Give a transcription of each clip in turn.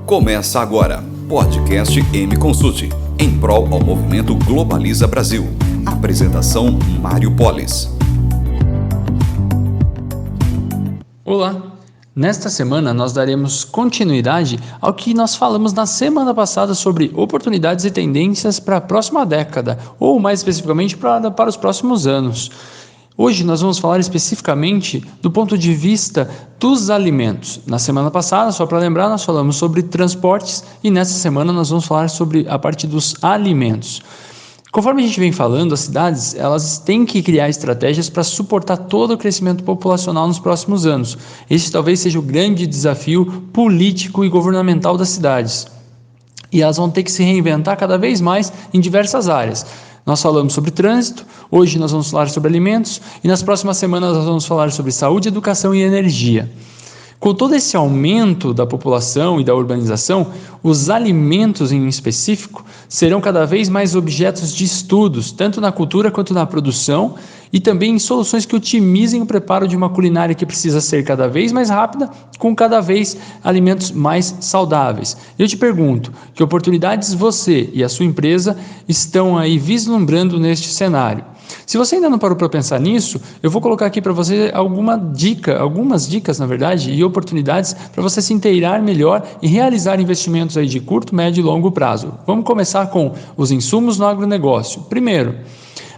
Começa agora, podcast M Consult, em prol ao movimento Globaliza Brasil. Apresentação Mário Polis. Olá! Nesta semana nós daremos continuidade ao que nós falamos na semana passada sobre oportunidades e tendências para a próxima década, ou mais especificamente para os próximos anos. Hoje nós vamos falar especificamente do ponto de vista dos alimentos. Na semana passada, só para lembrar, nós falamos sobre transportes e nessa semana nós vamos falar sobre a parte dos alimentos. Conforme a gente vem falando, as cidades elas têm que criar estratégias para suportar todo o crescimento populacional nos próximos anos. Esse talvez seja o grande desafio político e governamental das cidades. E elas vão ter que se reinventar cada vez mais em diversas áreas. Nós falamos sobre trânsito, hoje nós vamos falar sobre alimentos e nas próximas semanas nós vamos falar sobre saúde, educação e energia. Com todo esse aumento da população e da urbanização, os alimentos em específico serão cada vez mais objetos de estudos, tanto na cultura quanto na produção, e também em soluções que otimizem o preparo de uma culinária que precisa ser cada vez mais rápida, com cada vez alimentos mais saudáveis. Eu te pergunto, que oportunidades você e a sua empresa estão aí vislumbrando neste cenário? Se você ainda não parou para pensar nisso, eu vou colocar aqui para você algumas dicas, na verdade, e oportunidades para você se inteirar melhor e realizar investimentos aí de curto, médio e longo prazo. Vamos começar com os insumos no agronegócio. Primeiro,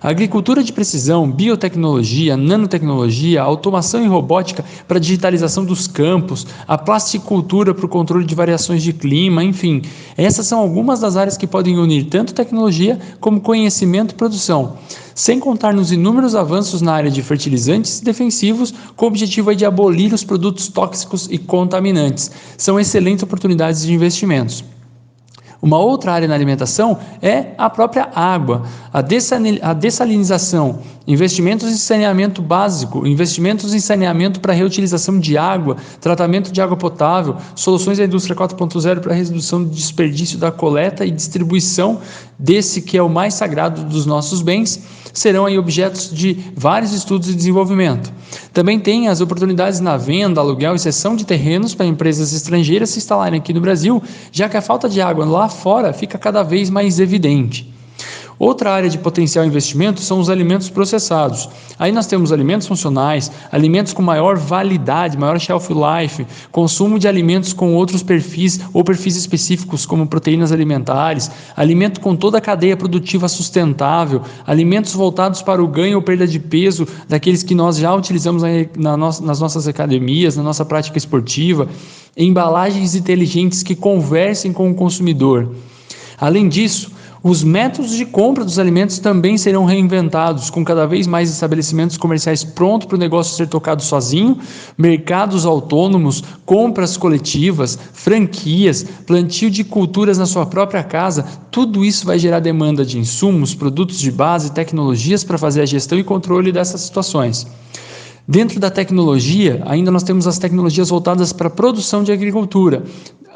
a agricultura de precisão, biotecnologia, nanotecnologia, automação e robótica para a digitalização dos campos, a plasticultura para o controle de variações de clima, enfim. Essas são algumas das áreas que podem unir tanto tecnologia como conhecimento e produção. Sem contar nos inúmeros avanços na área de fertilizantes defensivos, com o objetivo de abolir os produtos tóxicos e contaminantes. São excelentes oportunidades de investimentos. Uma outra área na alimentação é a própria água, a dessalinização, investimentos em saneamento básico, investimentos em saneamento para reutilização de água, tratamento de água potável, soluções da indústria 4.0 para redução do desperdício da coleta e distribuição desse que é o mais sagrado dos nossos bens, serão aí objetos de vários estudos e desenvolvimento. Também tem as oportunidades na venda, aluguel e cessão de terrenos para empresas estrangeiras se instalarem aqui no Brasil, já que a falta de água lá fora fica cada vez mais evidente. Outra área de potencial investimento são os alimentos processados. Aí nós temos alimentos funcionais, alimentos com maior validade, maior shelf life, consumo de alimentos com outros perfis ou perfis específicos como proteínas alimentares, alimento com toda a cadeia produtiva sustentável, alimentos voltados para o ganho ou perda de peso daqueles que nós já utilizamos nas nossas academias, na nossa prática esportiva, embalagens inteligentes que conversem com o consumidor. Além disso, os métodos de compra dos alimentos também serão reinventados, com cada vez mais estabelecimentos comerciais prontos para o negócio ser tocado sozinho, mercados autônomos, compras coletivas, franquias, plantio de culturas na sua própria casa. Tudo isso vai gerar demanda de insumos, produtos de base, tecnologias para fazer a gestão e controle dessas situações. Dentro da tecnologia, ainda nós temos as tecnologias voltadas para a produção de agricultura.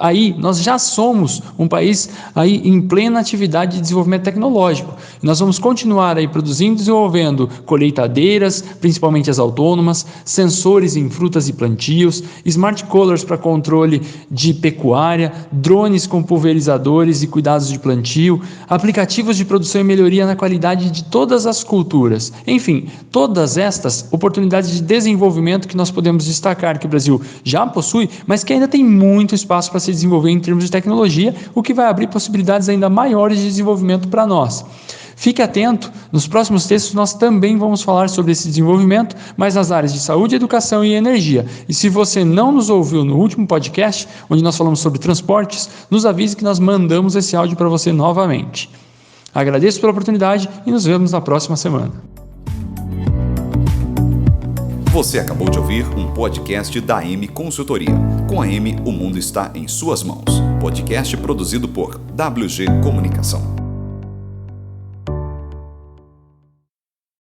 Aí nós já somos um país aí em plena atividade de desenvolvimento tecnológico. Nós vamos continuar aí produzindo e desenvolvendo colheitadeiras, principalmente as autônomas, sensores em frutas e plantios, smart collars para controle de pecuária, drones com pulverizadores e cuidados de plantio, aplicativos de produção e melhoria na qualidade de todas as culturas. Enfim, todas estas oportunidades de desenvolvimento que nós podemos destacar que o Brasil já possui, mas que ainda tem muito espaço para se desenvolver em termos de tecnologia, o que vai abrir possibilidades ainda maiores de desenvolvimento para nós. Fique atento, nos próximos textos nós também vamos falar sobre esse desenvolvimento, mas nas áreas de saúde, educação e energia. E se você não nos ouviu no último podcast, onde nós falamos sobre transportes, nos avise que nós mandamos esse áudio para você novamente. Agradeço pela oportunidade e nos vemos na próxima semana. Você acabou de ouvir um podcast da M Consultoria. Com a M, o mundo está em suas mãos. Podcast produzido por WG Comunicação.